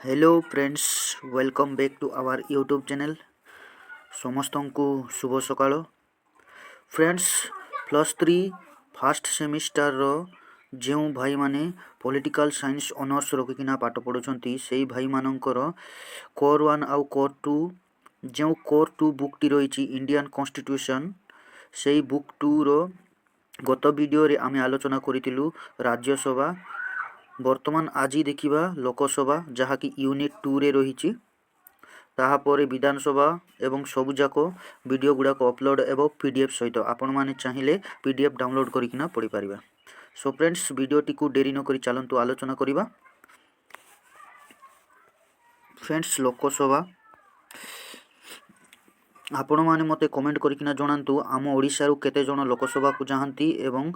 Hello friends, welcome back to our YouTube channel. समस्त को शुभ सकाळ। फ्रेंड्स, +3 फास्ट सेमिस्टर रो जो भाई माने पॉलिटिकल साइंस ऑनर्स रखिकिना पाठ पढ़ुछंती सेई भाई मानकर कोर 1 आउ कोर 2 जो कोर 2 बुक टी रही इंडियन कॉन्स्टिट्यूशन सेई बुक 2 रो गत वीडियो रे आमे आलोचना करितिलु राज्यसभा। वर्तमान आज देखिबा लोकसभा जहाँकि यूनिट 2 रे रही। ताहापर विधानसभा एवं सबुजाक वीडियो गुड़ाक अपलोड एवं पीडीएफ सहित आपण माने चाहिए पीडीएफ डाउनलोड करिकिना पढ़ी पारिबा। सो फ्रेंड्स, वीडियोटी को डेरी न करी चलंतु आलोचना करिबा। फ्रेंड्स, लोकसभा आपण माने मते कमेंट करिकिना जणांतु आम ओडिसा रु केते जण लोकसभा को जाहंती एवं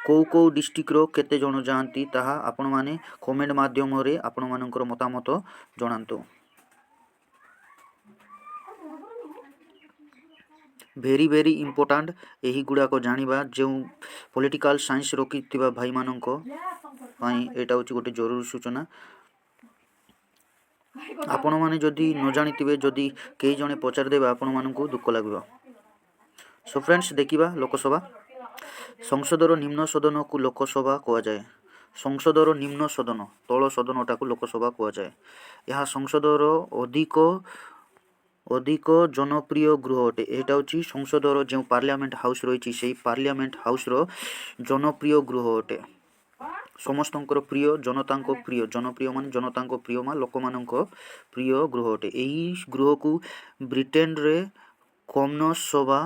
कौ डिस्ट्रिक्ट रो केते जण जाहंती ताहा आपण माने कमेंट माध्यम रे आपण मानकर मतामत जणांतु। भेरी इम्पोर्टाट यही गुड़ाक जानिबा जो पॉलिटिकल साइंस रखि भाई मानक एटा होची गोटे जरूरी सूचना। आपण माने जदि न जानिथिबे जदि कई जणे पचार देबे आपण मानकु दुख लागबो। सो फ्रेंड्स, देखिबा लोकसभा। संसदर निम्न सदन को लोकसभा कहा जाए। संसदर निम्न सदन तल सदनटा को लोकसभा कहा जाए। यह संसदर अधिक जनप्रिय गृह अटे। यहाँ हूँ संसदर जो पार्लियामेंट हाउस रही से पार्लियामेंट हाउस रो जनप्रिय गृह अटे। समस्त प्रिय जनता प्रिय जनप्रिय मान जनता प्रिय मा लोक मान प्रिय गृह अटे। यही गृह को ब्रिटेन रे कॉमन्स सभा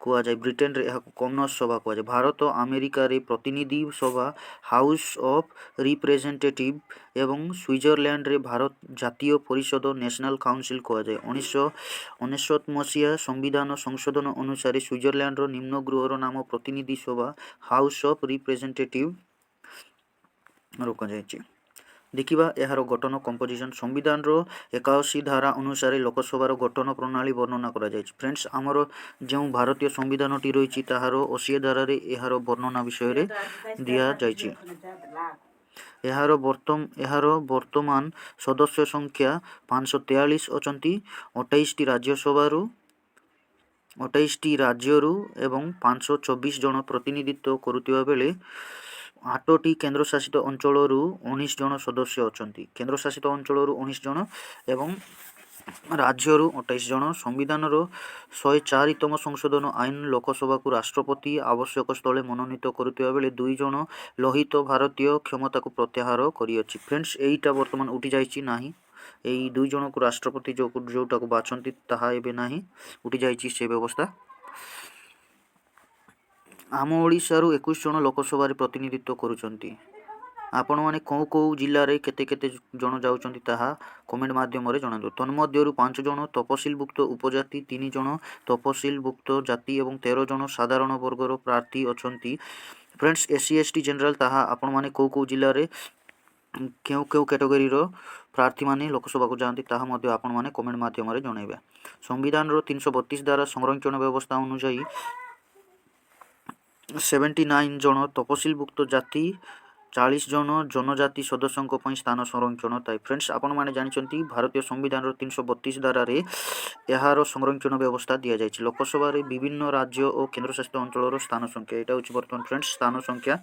कहा जाए। ब्रिटेन रे कॉमन्स सभा कहा जाए। भारत अमेरिका रे प्रतिनिधि सभा हाउस ऑफ रिप्रेजेंटेटिव एवं स्विट्जरलैंड रे भारत जातीय परिषद नेशनल काउंसिल कहा जाए। 1999 मसीहा संविधान संशोधन अनुसार स्विट्जरलैंड रो निम्न गृहर नाम प्रतिनिधि सभा हाउस ऑफ रिप्रेजेंटेटिव रखा जाए। देखिबा यार गठन कंपोजिशन। संविधान रो 81 धारा अनुसार लोकसभार गठन प्रणाली वर्णना करा जाए। फ्रेंड्स, आमर जो भारतीय संविधान टी रही ताहार 80 धारा रे यार वर्णना विषय रे दिया जाइछि। यार वर्तमान सदस्य संख्या 543 अछंती। 28 टी राज्यरू एवं 524 जन प्रतिनिधित्व करुतिबा बेले 8टी केन्द्रशासित अंचलरू 19 जन सदस्य अछंती। केन्द्रशासित अंचलरू 19 जन एवं राज्यरू 28 जन। संविधान 104तम संशोधन आईन लोकसभा को राष्ट्रपति आवश्यक स्थले मनोनीत करुतिबा बेले 2 जन लोहित भारतीय क्षमता को प्रत्याहार करियछि। फ्रेंड्स, एईटा वर्तमान उठी जाइछि नाही। एई 2 जन को राष्ट्रपति जोटा को बाछंती ताहा एबे नाही, उठी जाइछि से व्यवस्था। आम ओडिशारू 21 जन लोकसभा प्रतिनिधित्व करुचंती। आपण माने कौ जिले में केते केते जन जाउचंती ताहा कमेंट माध्यम रे जणांतु। तन्मध्यरू 5 जन तपशिलभुक्त उपजाति, 3 जन तपशिलभुक्त जाति एवं 13 जन साधारण वर्गर प्रार्थी अछंती। फ्रेंड्स, एससी एसटी जनरल ताहा आपण माने कौ जिले में क्यों कैटेगरी रो प्रार्थी माने लोकसभा को जाती ताहा मध्य आपण माने कमेंट माध्यम रे जणाइबे। संविधान रो 332 द्वारा संरक्षण व्यवस्था अनुसार 79 जन तपशिलभुक्त जाति, 40 जन जनजाति सदस्यों स्थान संरक्षण थाए। फ्रेंड्स, आपण माने जानिचंती भारतीय संविधान 332 धारा रे यार संरक्षण व्यवस्था दि जाए। लोकसभा रे विभिन्न राज्य और केन्द्रशासित अंचल स्थान संख्या यहाँ हूँ बर्तमान। फ्रेंड्स, स्थान संख्या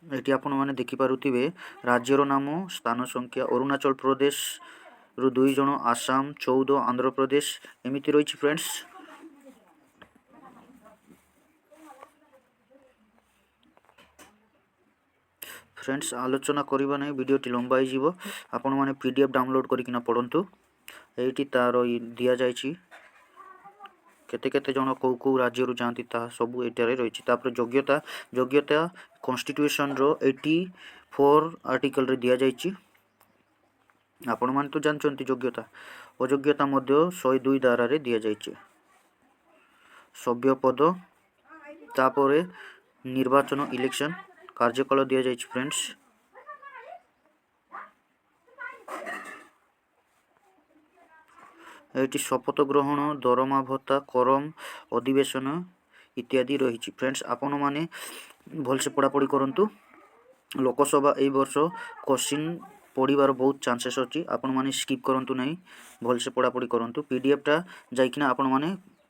ये आपण माने देखि पारुथिबे। राज्यर नाम, स्थान संख्या अरुणाचल प्रदेश रु 2 जन, आसाम 14, आंध्र प्रदेश एमिति रही। फ्रेंड्स, आलोचना करबा नहीं, वीडियोटी लंबा हो। आपण माने पीडीएफ डाउनलोड करिकिना पढ़ंतु। एठी तार दिया जाइछि केते केते जन कौ राज्य रु जांती ता सब एटारे रहिछि। तापर योग्यता कॉन्स्टिट्यूशन रो 84 आर्टिकल रे दिया जाइछि। आपण माने तो जानचंती योग्यता अयोग्यता मध्य 102 धारा रे दिया जाइछि। सभ्य पद तापर निर्वाचन इलेक्शन कार्यकाल दिया जाइछि। फ्रेंड्स, एटी शपथ ग्रहण, दरमा भत्ता, करम, अधिवेशन इत्यादि रही। फ्रेंड्स, आपण माने भल से पढ़ापढ़ी करंतु। ଲୋକସଭା ଏଇ ବର୍ଷ କ୍ୱେଶ୍ଚିନ୍ ପଢ଼ିବାର ବହୁତ ଚାନ୍ସେସ୍ ଅଛି। ଆପଣମାନେ ସ୍କିପ୍ କରନ୍ତୁ ନାହିଁ, ଭଲସେ ପଢ଼ାପଢ଼ି କରନ୍ତୁ। PDFଟା ଯାଇକିନା ଆପଣମାନେ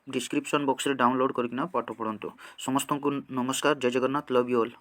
ଡିସ୍କ୍ରିପ୍ସନ୍ ବକ୍ସରେ ଡାଉନଲୋଡ଼୍ କରିକିନା ପାଠ ପଢ଼ନ୍ତୁ। ସମସ୍ତଙ୍କୁ ନମସ୍କାର, ଜୟ ଜଗନ୍ନାଥ, ଲଭ୍ ୟୁ ଅଲ୍।